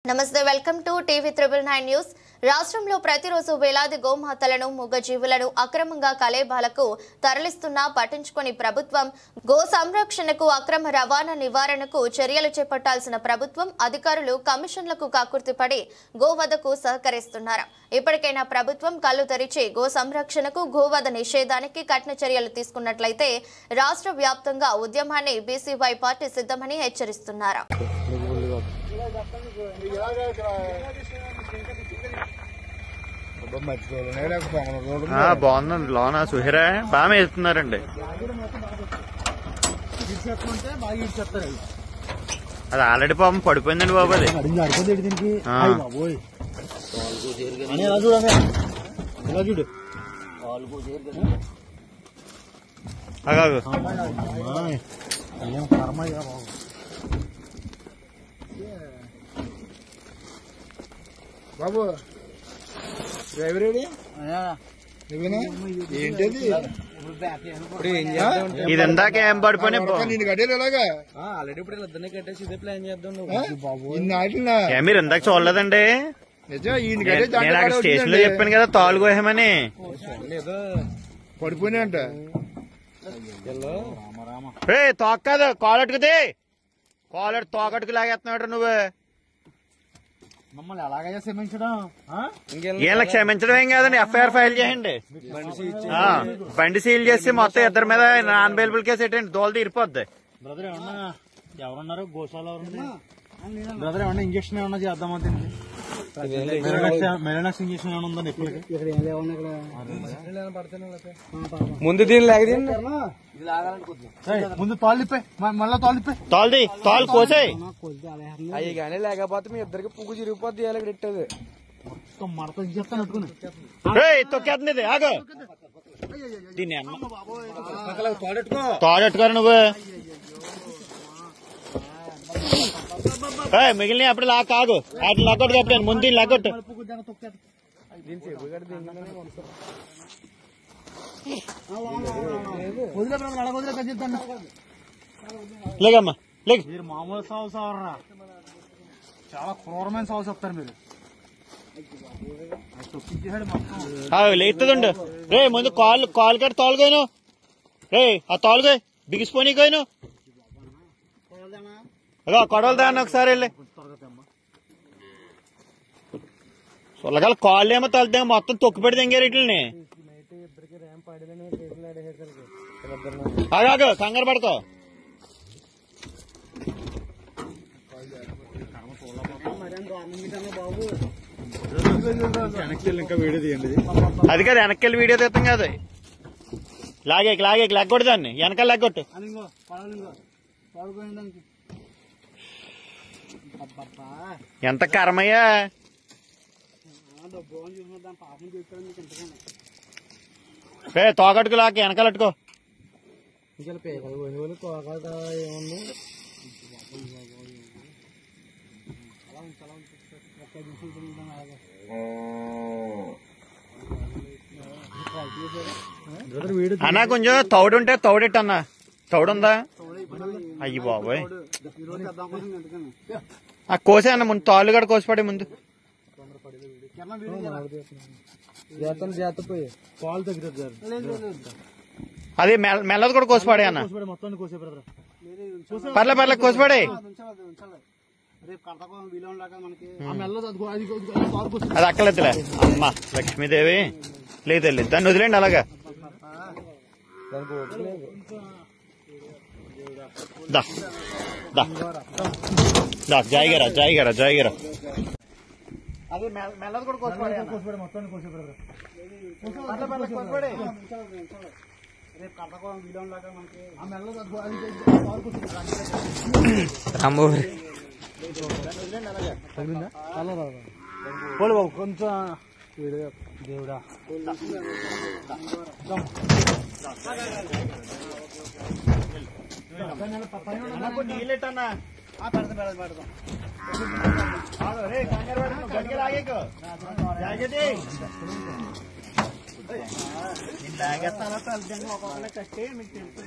నమస్తే welcome to TV 999 news. రాష్ట్రంలో ప్రతిరోజు వేలాది గోమాతలను మూగజీవులను అక్రమంగా కలేబాలకు తరలిస్తున్నా పట్టించుకొని ప్రభుత్వం గో సంరక్షణకు అక్రమ రవాణా నివారణకు చర్యలు చేపట్టాల్సిన ప్రభుత్వం అధికారులు కమిషన్లకు కక్కుర్తిపడి గోవధకు సహకరిస్తున్నారు. ఇప్పటికైనా ప్రభుత్వం కళ్ళు తెరిచి గో సంరక్షణకు గోవధ నిషేధానికి కఠిన చర్యలు తీసుకున్నట్లయితే రాష్ట్ర వ్యాప్తంగా ఉద్యమాన్ని బీసీవై పార్టీ సిద్ధమని హెచ్చరిస్తున్నారు. బాగుందండి లోన సుహిరా బాగా వేస్తున్నారండి. అది ఆల్రెడీ పాపం పడిపోయిందండి బాబు. అది బాబు డ్రైవర్ ఏంటది? ఇది ఇందాక ఏం పడిపోయినా నేను కట్టేది ఎలాగా ఆల్రెడీ ఇప్పుడు ఇద్దరిని కట్టేసి ఇదే ప్లాన్ చేద్దాం. మీరు ఇందాక చూడలేదండి. నేను అక్కడ స్టేషన్ లో చెప్పాను కదా తాళ్ళు కోయమని. పడిపోయినా అంట. తోక కాదు కాలట్టుకుది. కాలట్టు తోకట్టుకు లాగేస్తున్నాడు నువ్వు. మమ్మల్ని ఎలాగైనా క్షమించడం వీళ్ళ క్షమించడం ఏం కాదండి. ఎఫ్ఐఆర్ ఫైల్ చేయండి. బండి సీల్ చేసి మొత్తం ఇద్దరి మీద నాన్ అవైలబుల్ కేసు పెట్టండి. దోలు తీరిపోద్ది. బ్రదర్ ఏమన్నా ఎవరున్నారు? గోశాల బ్రదర్ ఏమన్నా ఇంజక్షన్ ఏమన్నా చేద్దామా? మెలనాక్స్ ఇంజక్షన్ ఏమన్నా ఉందండి? ముందు దీన్ని లాగది. ముందు తాళ్ళు ఇప్పే, మళ్ళీ తాళ్ళు ఇప్పే. తాళ్ళు కోసాయి. అవి కానీ లేకపోతే మీ ఇద్దరికి పువ్వు చిరిగిపోద్ది. ఇలా పెట్టేది మడత చెప్తాను తొక్కేస్తుంది ఇది. ఆగు దీన్ని తోడెట్టుకోరు నువ్వు. మిగిలిన అప్పుడు లా కాగు వాటిని లాగొట్టు కప్పాను. ముందు లాగొట్టు. లేగమ్మా లేక. మీరు మామూలు సాగు సావరా, చాలా క్రూరమైన సాగు చెప్తారు మీరు. లేతుండు రే. ముందు కాలు కట్టి తోలుకోను రే. ఆ తోలుగో బిగిసిపోయికోను. అదో కొడవలు దాన్ని ఒకసారి వెళ్ళి సొల్లగాల కాళ్ళు ఏమో తలుతా మొత్తం తొక్కు పెడితే ఇంకే రేట్లని. ఆగాగు కంగారు పడుకో. అది కాదు వెనక్కి వెళ్ళి వీడియో తీస్తాం కాదు. లాగేకి లెగ్గొట్టు దాన్ని. వెనకాల లెగ్గొట్టు. ఎంత కర్మయ్యా. తోకట్టుకు లాక్కి వెనకాలట్టుకో. అన్నా కొంచెం తౌడుంటే తౌడెట్టు అన్నా. తౌడుందా? అయ్యి బాబోయ్. ఆ కోసే అన్న ముందు తాళ్ళు కూడా కోసిపడే ముందు. అది మెల్లది కూడా కోసిపడే అన్న. పర్లే కోసిపడే. అది అక్కలెత్తులే. అమ్మా లక్ష్మీదేవి లేదు దాన్ని వదిలేండి అలాగా. జాయిగారా అది మెల్లది కూడా కోసిపడే. మొత్తాన్ని కోసిపడే. బాబు కొంచెం దేవుడా నీళ్ళెట్టన్నా. పెడతాం లాగేస్తాను. ఒక్కొక్కనే కట్టి మీకు తెలుసు.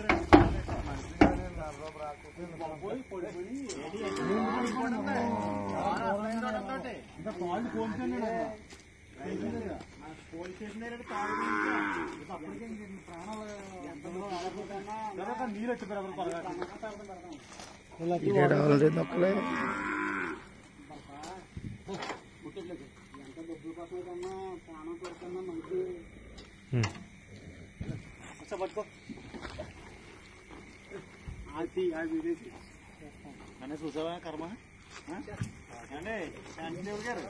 చూసావా కర్మ అంటే శాంతిదేవుడు గారు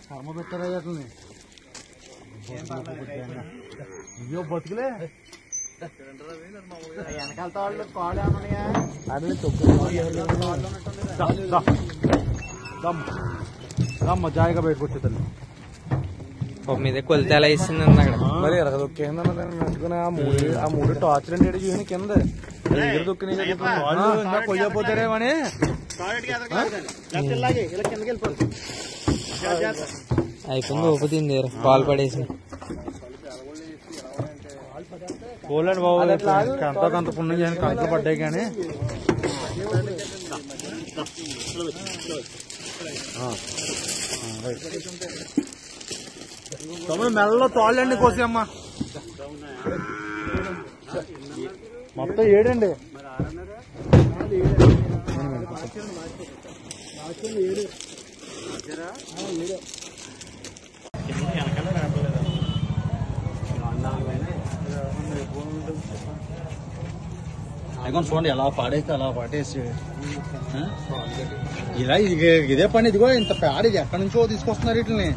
కర్మ పెట్టారా అట్లని అయ్యో బతుకులే వెనకాల తాళ్ళు కాళ్ళు ఏమన్నాయా అదే దమ్మ జాయిగా బయటకు వచ్చేదండి మీద కొలితే ఎలా ఇస్తుంది అక్కడ మరి ఎరగ దొక్కేందనుకుని ఆ మూడు టార్చర్ అంటే చూసిన కింద దగ్గర దొక్కినాయి కొయ్యపోతారేమని అయిపోయింది ఊపుతుంది పాలు పడేసి పోలేండి బాబు ఎంతో కొంత పుణ్యం చేయని కంటలు పడ్డాయి కానీ తమ్ముడు మెడలో తాళ్ళండి కోసేమ్మా మొత్తం 7 అండి అయ్యో చూడండి ఎలా పాడేస్తే అలా పాడేసి ఇలా ఇదే పని ఇదిగో ఇంత పేడ ఇది ఎక్కడి నుంచో తీసుకొస్తున్నారు వీటిని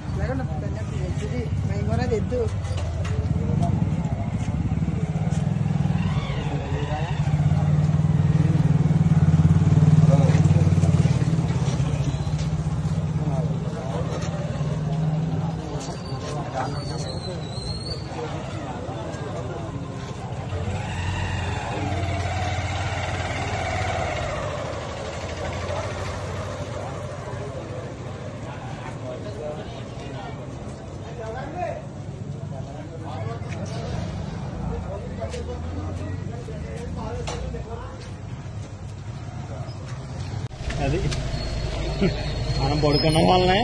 అది మనం పడుకున్నాం వల్లనే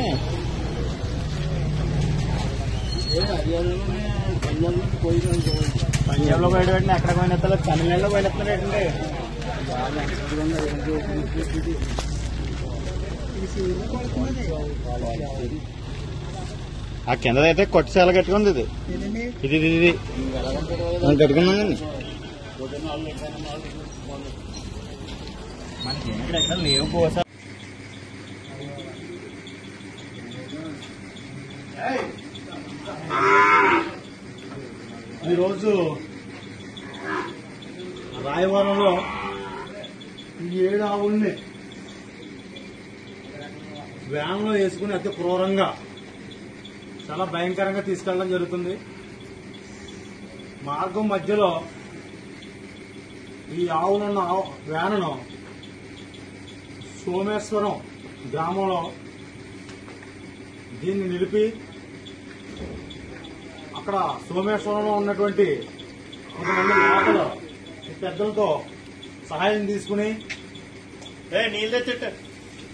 పంజాబ్ లో బయట పెట్టిన ఎక్కడ పోయిన తమిళనాడులో పోయినట్టు ఆ కిందదైతే కొట్టిసేల కట్టుకుంది ఇది ఇది ఇది ఇది కట్టుకున్నాను మనకి ఎక్కడ లేవు పోసా ఈరోజు రాయవరంలో ఈ 7 ఆవుల్ని వ్యాన్లో వేసుకుని అతి క్రూరంగా చాలా భయంకరంగా తీసుకెళ్ళడం జరుగుతుంది. మార్గం మధ్యలో ఈ ఆవులున్న వ్యానును సోమేశ్వరం గ్రామంలో దీన్ని నిలిపి అక్కడ సోమేశ్వరంలో ఉన్నటువంటి కొంతమంది లోపల పెద్దలతో సహాయం తీసుకుని నీళ్ళు తెచ్చెట్టు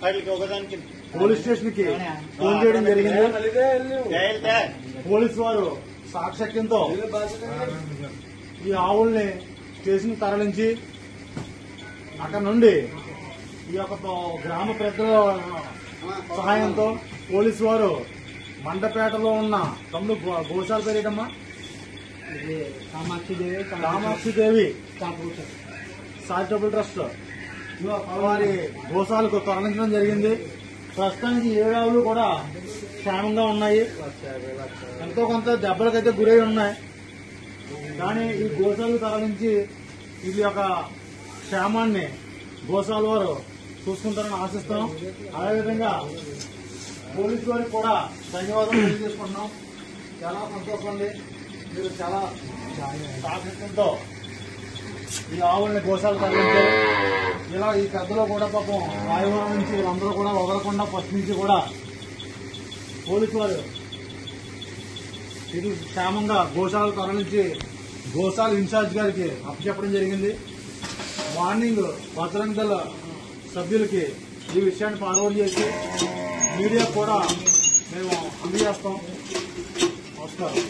వాటికి ఒకదానికి పోలీస్ స్టేషన్ కి ఫోన్ చేయడం జరిగింది. పోలీసు వారు సాక్షక్యంతో ఈ ఆవుల్ని స్టేషన్ తరలించి అక్కడ నుండి ఈ యొక్క గ్రామ పెద్దల సహాయంతో పోలీసు వారు మండపేటలో ఉన్న తమ్ముడు గోశాల పేరేటమ్మా కామాక్షిదేవి చారిటబుల్ ట్రస్ట్ వారి గోశాలకు తరలించడం జరిగింది. ప్రస్తుతానికి 7 ఆవులు కూడా క్షేమంగా ఉన్నాయి. ఎంతో కొంత దెబ్బలకైతే గురై ఉన్నాయి. కానీ ఈ గోశాలకు తరలించి ఇది యొక్క క్షేమాన్ని గోశాల వారు చూసుకుంటారని ఆశిస్తున్నాం. అదేవిధంగా పోలీసు వారికి కూడా ధన్యవాదాలు తెలియజేసుకుంటున్నాం. చాలా సంతోషం అండి, మీరు చాలా సాహసంతో ఈ ఆవుల్ని గోశాల తరలించారు. ఇలా ఈ పెద్దలో కూడా పాపం రాయవరం నుంచి వీళ్ళందరూ కూడా వదలకుండా ఫస్ట్ నుంచి కూడా పోలీసు వారు ఇది క్షేమంగా గోశాల తరలించి గోశాల ఇన్ఛార్జ్ గారికి అప్పచెప్పడం జరిగింది. మార్నింగ్ బజరంగ దళ సభ్యులకి ఈ విషయాన్ని ఫార్వర్డ్ చేసి మీడియా కూడా మేము అందజేస్తాం. నమస్కారం.